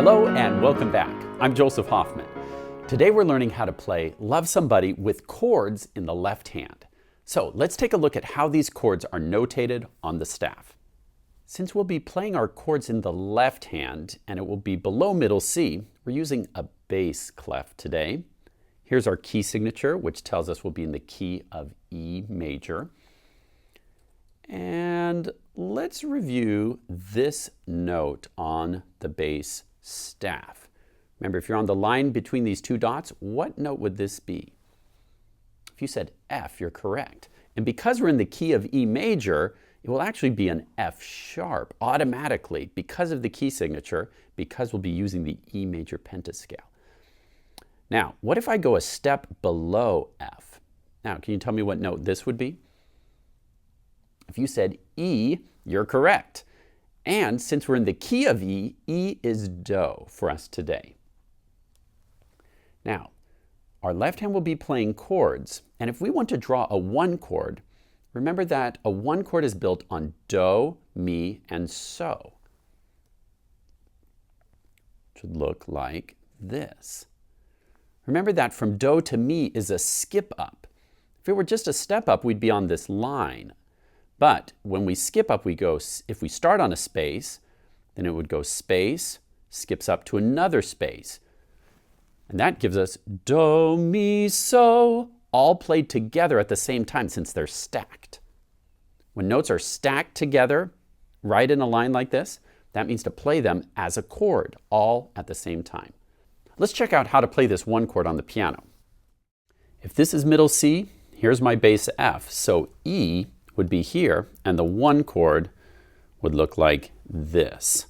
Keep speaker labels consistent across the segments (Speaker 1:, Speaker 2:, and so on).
Speaker 1: Hello and welcome back. I'm Joseph Hoffman. Today we're learning how to play Love Somebody with chords in the left hand. So let's take a look at how these chords are notated on the staff. Since we'll be playing our chords in the left hand and it will be below middle C, we're using a bass clef today. Here's our key signature, which tells us we'll be in the key of E major. And let's review this note on the bass staff. Remember, if you're on the line between these two dots, what note would this be? If you said F, you're correct. And because we're in the key of E major, it will actually be an F sharp automatically because of the key signature, because we'll be using the E major pentascale. Now, what if I go a step below F? Now, can you tell me what note this would be? If you said E, you're correct. And since we're in the key of E, E is Do for us today. Now, our left hand will be playing chords, and if we want to draw a one chord, remember that a one chord is built on Do, Mi, and So. It should look like this. Remember that from Do to Mi is a skip up. If it were just a step up, we'd be on this line. But when we skip up, we go, if we start on a space, then it would go space, skips up to another space. And that gives us Do, Mi, So, all played together at the same time since they're stacked. When notes are stacked together, right in a line like this, that means to play them as a chord, all at the same time. Let's check out how to play this one chord on the piano. If this is middle C, here's my bass F. So E would be here, and the one chord would look like this.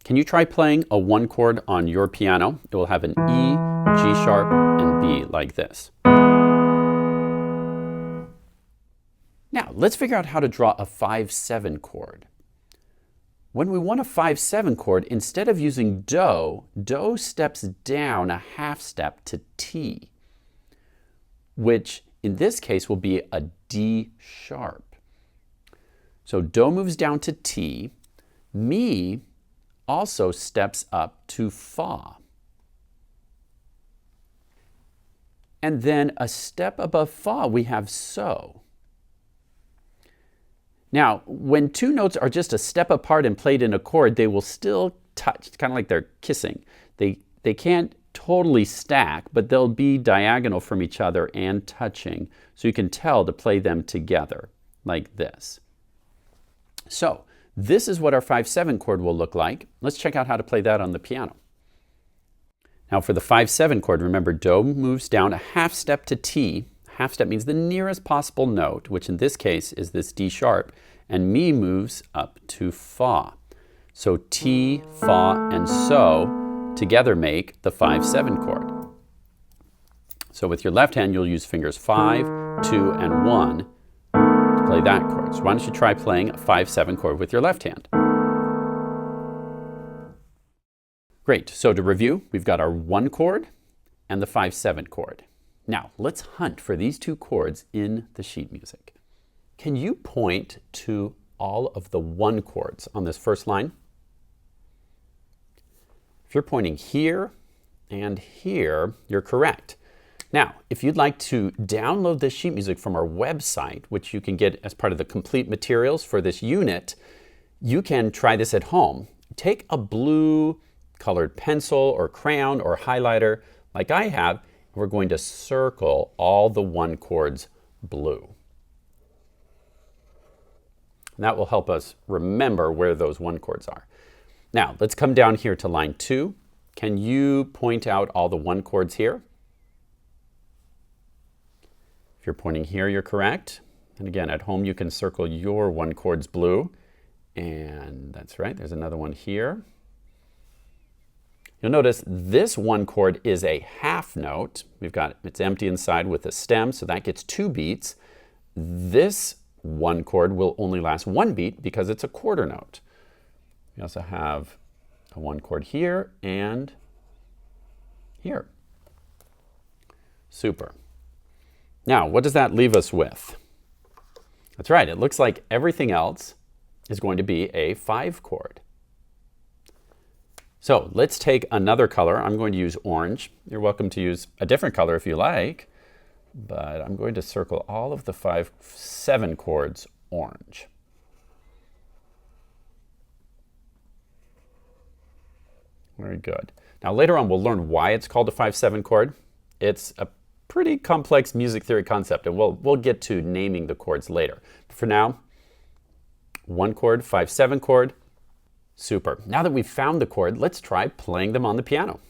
Speaker 1: Can you try playing a one chord on your piano? It will have an E, G sharp, and B like this. Now, let's figure out how to draw a 5-7 chord. When we want a 5-7 chord, instead of using Do, Do steps down a half step to T, which in this case will be a D sharp. So Do moves down to T. Mi also steps up to Fa. And then a step above Fa, we have So. Now, when two notes are just a step apart and played in a chord, they will still touch. It's kind of like they're kissing. They can't totally stack, but they'll be diagonal from each other and touching. So you can tell to play them together like this. So this is what our 5-7 chord will look like. Let's check out how to play that on the piano. Now for the 5-7 chord, remember Do moves down a half step to T. Half step means the nearest possible note, which in this case is this D sharp, and Mi moves up to Fa. So T, Fa, and So together make the 5-7 chord. So with your left hand, you'll use fingers 5, 2, and 1 to play that chord. So why don't you try playing a 5-7 chord with your left hand? Great. So to review, we've got our one chord and the 5-7 chord. Now, let's hunt for these two chords in the sheet music. Can you point to all of the one chords on this first line? If you're pointing here and here, you're correct. Now, if you'd like to download this sheet music from our website, which you can get as part of the complete materials for this unit, you can try this at home. Take a blue colored pencil or crayon or highlighter like I have. We're going to circle all the one chords blue. And that will help us remember where those one chords are. Now, let's come down here to line 2. Can you point out all the one chords here? If you're pointing here, you're correct. And again, at home, you can circle your one chords blue. And that's right, there's another one here. You'll notice this one chord is a half note. It's empty inside with a stem, so that gets 2 beats. This one chord will only last 1 beat because it's a quarter note. We also have a one chord here and here. Super. Now, what does that leave us with? That's right, it looks like everything else is going to be a 5 chord. So let's take another color. I'm going to use orange. You're welcome to use a different color if you like, but I'm going to circle all of the 5/7 chords orange. Very good. Now later on we'll learn why it's called a 5/7 chord. It's a pretty complex music theory concept, and we'll get to naming the chords later. But for now, 1 chord, 5/7 chord. Super. Now that we've found the chord, let's try playing them on the piano.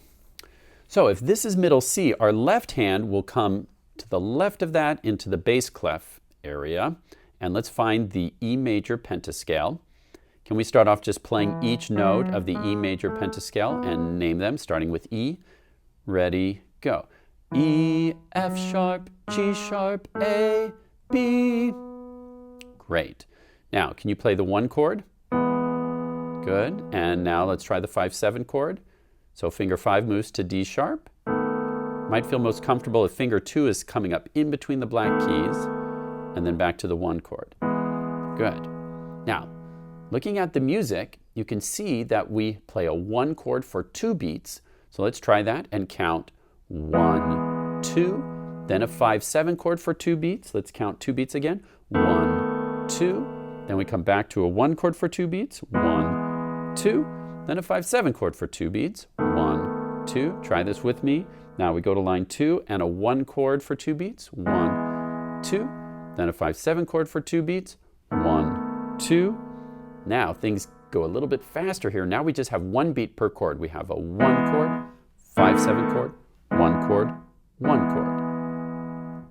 Speaker 1: So if this is middle C, our left hand will come to the left of that into the bass clef area. And let's find the E major pentascale. Can we start off just playing each note of the E major pentascale and name them, starting with E? Ready, go. E, F sharp, G sharp, A, B. Great. Now, can you play the 1 chord? Good. And now let's try the 5/7 chord. So finger 5 moves to D sharp. Might feel most comfortable if finger 2 is coming up in between the black keys, and then back to the 1 chord. Good. Now, looking at the music, you can see that we play a 1 chord for 2 beats. So let's try that and count 1, 2, then a 5/7 chord for 2 beats. Let's count 2 beats again. 1, 2, then we come back to a 1 chord for 2 beats. 1, 2, then a 5/7 chord for 2 beats. 1, 2, try this with me. Now we go to line 2 and a 1 chord for 2 beats. 1, 2, then a 5/7 chord for 2 beats. 1, 2. Now things go a little bit faster here. Now we just have 1 beat per chord. We have a 1 chord, 5/7 chord, 1 chord, 1 chord.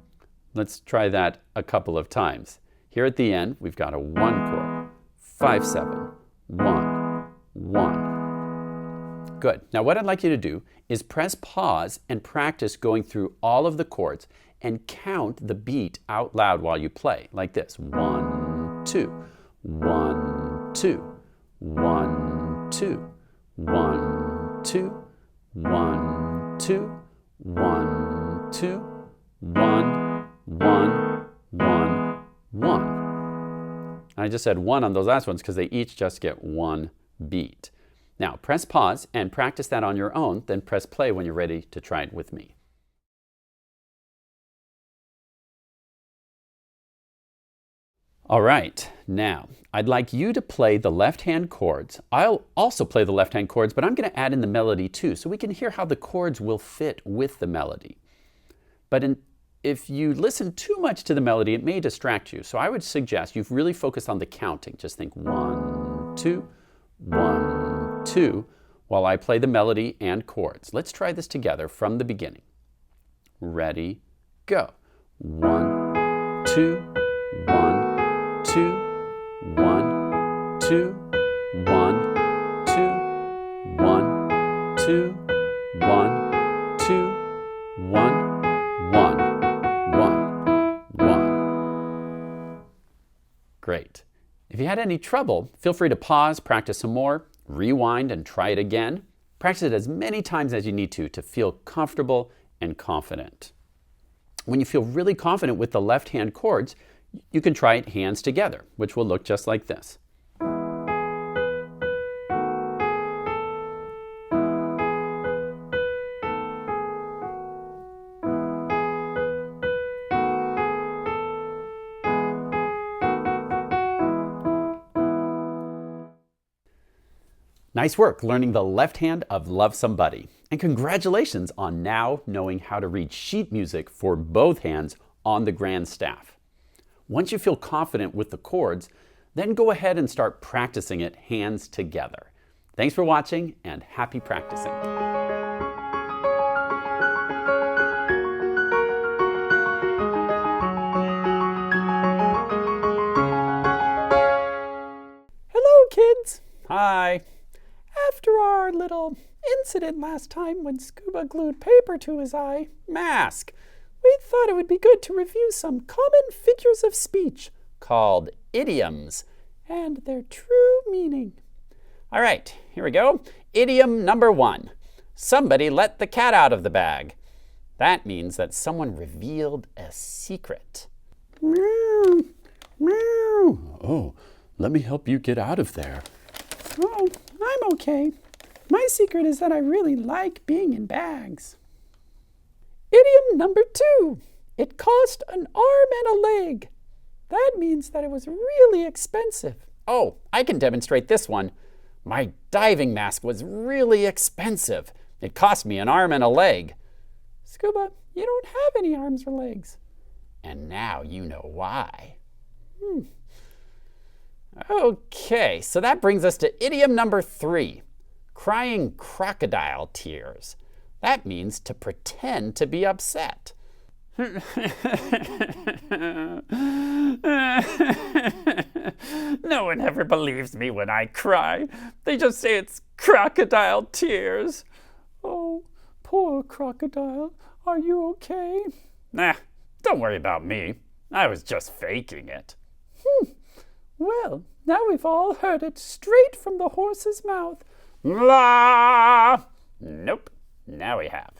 Speaker 1: Let's try that a couple of times. Here at the end, we've got a 1 chord, 5/7, 1, 1. Good. Now what I'd like you to do is press pause and practice going through all of the chords and count the beat out loud while you play, like this. 1, 2, 1, 2, 1, 2, 1, 2, 1, 2, 1, 2, 1, 1, 1, 1. I just said 1 on those last ones because they each just get 1 beat. Now press pause and practice that on your own, then press play when you're ready to try it with me. All right, now I'd like you to play the left-hand chords. I'll also play the left-hand chords, but I'm going to add in the melody too, so we can hear how the chords will fit with the melody. But if you listen too much to the melody, it may distract you. So I would suggest you really focus on the counting. Just think 1, 2, 1, 2, while I play the melody and chords. Let's try this together from the beginning. Ready, go. 1, 2, 1, 2, 1, 2, 1, 2, 1, 2, 1, 2, 1, 1, 1, 1. Great. If you had any trouble, feel free to pause, practice some more, rewind and try it again. Practice it as many times as you need to feel comfortable and confident. When you feel really confident with the left-hand chords, you can try it hands together, which will look just like this. Nice work learning the left hand of Love Somebody. And congratulations on now knowing how to read sheet music for both hands on the grand staff. Once you feel confident with the chords, then go ahead and start practicing it hands together. Thanks for watching and happy practicing. Hello, kids. Hi. After our little incident last time when Scuba glued paper to his eye, mask, we thought it would be good to review some common figures of speech called idioms and their true meaning. All right, here we go. Idiom number 1. Somebody let the cat out of the bag. That means that someone revealed a secret. Meow, meow. Oh, let me help you get out of there. Oh, I'm okay.
Speaker 2: My secret is that I really like being in bags. Idiom number 2. It cost an arm and a leg. That means that it was really expensive.
Speaker 1: Oh, I can demonstrate this one. My diving mask was really expensive. It cost me an arm and a leg.
Speaker 2: Scuba, you don't have any arms or legs.
Speaker 1: And now you know why. Okay, so that brings us to idiom number 3. Crying crocodile tears. That means to pretend to be upset. No one ever believes me when I cry. They just say it's crocodile tears.
Speaker 2: Oh, poor crocodile. Are you okay?
Speaker 1: Nah, don't worry about me. I was just faking it.
Speaker 2: Well, now we've all heard it straight from the horse's mouth.
Speaker 1: La! Nope, now we have.